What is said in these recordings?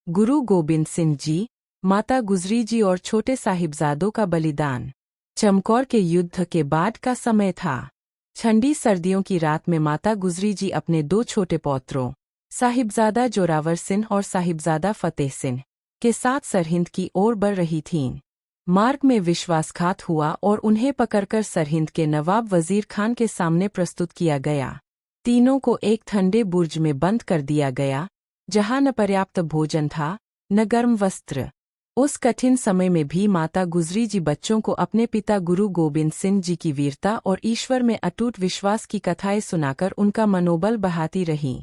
गुरु गोबिंद सिंह जी, माता गुजरी जी और छोटे साहिबजादों का बलिदान। चमकौर के युद्ध के बाद का समय था। ठंडी सर्दियों की रात में माता गुजरी जी अपने दो छोटे पौत्रों साहिबजादा जोरावर सिंह और साहिबजादा फतेह सिंह के साथ सरहिंद की ओर बढ़ रही थीं। मार्ग में विश्वासघात हुआ और उन्हें पकड़कर सरहिंद के नवाब वजीर खान के सामने प्रस्तुत किया गया। तीनों को एक ठंडे बुर्ज में बंद कर दिया गया, जहां न पर्याप्त भोजन था न गर्म वस्त्र। उस कठिन समय में भी माता गुजरी जी बच्चों को अपने पिता गुरु गोबिंद सिंह जी की वीरता और ईश्वर में अटूट विश्वास की कथाएं सुनाकर उनका मनोबल बढ़ाती रहीं।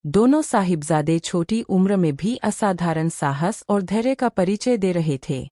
दोनों साहिबजादे छोटी उम्र में भी असाधारण साहस और धैर्य का परिचय दे रहे थे।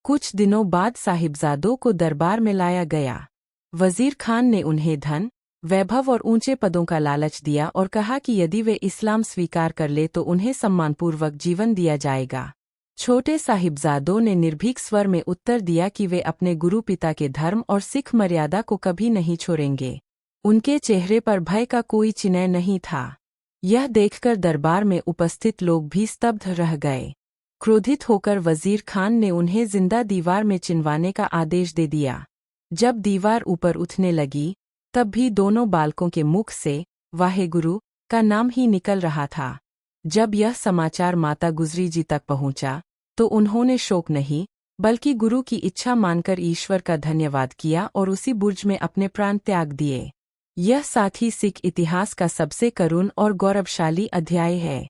कुछ दिनों बाद साहिबजादों को दरबार में लाया गया। वजीर खान ने उन्हें धन, वैभव और ऊंचे पदों का लालच दिया और कहा कि यदि वे इस्लाम स्वीकार कर ले तो उन्हें सम्मानपूर्वक जीवन दिया जाएगा। छोटे साहिबजादों ने निर्भीक स्वर में उत्तर दिया कि वे अपने गुरु पिता के धर्म और सिख मर्यादा को कभी नहीं छोड़ेंगे। उनके चेहरे पर भय का कोई चिन्ह नहीं था। यह देखकर दरबार में उपस्थित लोग भी स्तब्ध रह गए। क्रोधित होकर वजीर खान ने उन्हें जिंदा दीवार में चिनवाने का आदेश दे दिया। जब दीवार ऊपर उठने लगी, तब भी दोनों बालकों के मुख से वाहेगुरु का नाम ही निकल रहा था। जब यह समाचार माता गुजरी जी तक पहुंचा, तो उन्होंने शोक नहीं, बल्कि गुरु की इच्छा मानकर ईश्वर का धन्यवाद किया और उसी बुर्ज में अपने प्राण त्याग दिए। यह साथ ही सिख इतिहास का सबसे करुण और गौरवशाली अध्याय है।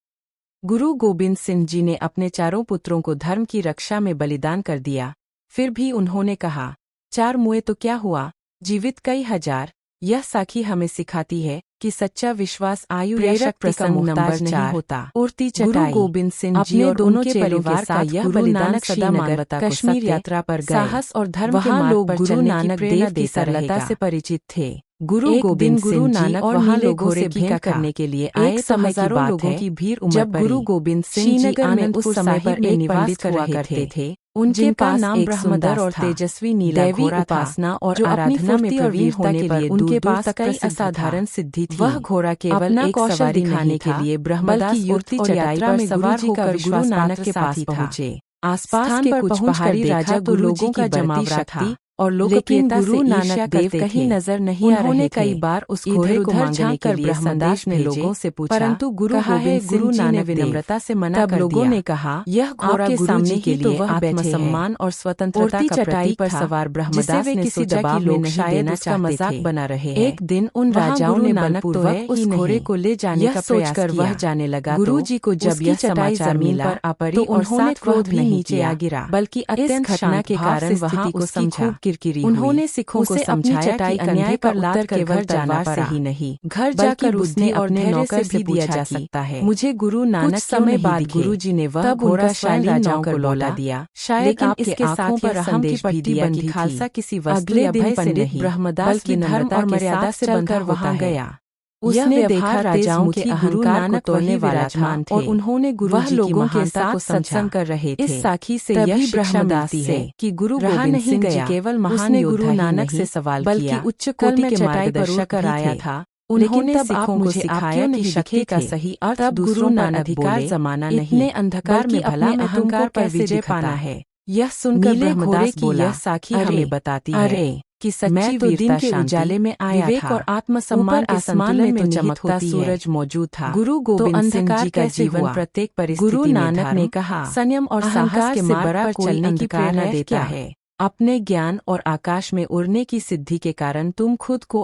गुरु गोबिंद सिंह जी ने अपने चारों पुत्रों को धर्म की रक्षा में बलिदान कर दिया। फिर भी उन्होंने कहा, 4 मुए तो क्या हुआ, जीवित कई हजार। यह साखी हमें सिखाती है कि सच्चा विश्वास आयु या शक्ति का मोहताज नहीं होता। उड़ती चटाई। गुरु गोबिंद सिंह जी और दोनों परिवार का यह बलिदान सदा मानवता कश्मीर यात्रा पर गए। साहस और धर्म के मार्ग पर गुरु नानक देव की सरलता से परिचित थे। गुरु गोबिंद गुरु नानक वहां लोगों से भेंट करने के लिए आए। समय हजारों लोगों की भीड़ उमड़ पड़ी। जब गुरु गोबिंद सिंह जी आनंदपुर समय पर एक निवास हुआ करते थे, उनके नाम ब्रह्मदर और तेजस्वी नीला घोड़ा उपासना और आराधना में प्रवीण होने पर उनके पास कई असाधारण सिद्धि थी। वह घोड़ा केवल एक सवारी दिखाने के लिए ब्रह्मदास युक्ति चटाई पर सवार होकर गुरु नानक के पास पहुंचे। आसपास के कुछ पहाड़ी राजा तो लोगों का जमावड़ा था और लोकप्रियता से नानक देव कहीं नजर नहीं आ रहे थे। उन्होंने कई बार उस घोड़े को मांगने के लिए ब्रह्मदास ने लोगों से पूछा, परंतु गुरु नानक ने विनम्रता से मना कर दिया। लोगों ने कहा, यह घोड़ा गुरु जी के लिए आत्मसम्मान और स्वतंत्रता का प्रतीक पर सवार ब्रह्मदास ने सोचा कि लोग शायद इसका मजाक बना रहे हैं। एक दिन उन राजाओं ने बलपूर्वक उस घोड़े को ले जाने का प्रयास किया। वह जाने लगा, गुरु जी को जब यह समाचार मिला पर अपड़ी और उन्होंने क्रोध भी नीचे आ गिरा, बल्कि अत्यंत घटना के कारण वहां को समझा। उन्होंने सिखों को समझाया कि अन्याय पर लाद कर घर जाना से ही नहीं, घर जाकर उसने अपने नौकर से दिया जा सकता है। मुझे गुरु नानक समय बाद गुरु जी ने वह घोड़ा शाली राजाओं को लौटा दिया। शायद इसके साथों पर संदेश भी दिया कि खालसा किसी वस्तु या भय से नहीं, ब्रह्मदास की धर्म और मर्यादा से बनकर वहां गया। उसने देखा राजाओं के अहंकार को तोड़ने वाला था और उन्होंने गुरु जी की महानता को सत्संग कर रहे थे। इस साखी से यह शिक्षा मिलती है कि गुरु गोबिंद सिंह जी केवल महान गुरु नानक से सवाल बल्कि उच्च कोटि के मार्गदर्शक कर आया था। उन्होंने सिखों को सिखाया कि शक्ति का सही अर्थ गुरु नानक अधिकार जमाना नहीं, इतने अंधकार में भला अहंकार पर विजय पाना है। यह सुनकर ब्रह्मदास की यह साखी हमें बताती है कि सच्ची वीरता के उजाले में आया विवेक और आत्मसम्मान के आसमान में तो चमकता सूरज मौजूद था। गुरु गोबिंद सिंह जी का जीवन प्रत्येक परिस्थिति गुरु नानक ने कहा, संयम और साहस के मार्ग पर चलने की प्रेरणा देता है। अपने ज्ञान और आकाश में उड़ने की सिद्धि के कारण तुम खुद को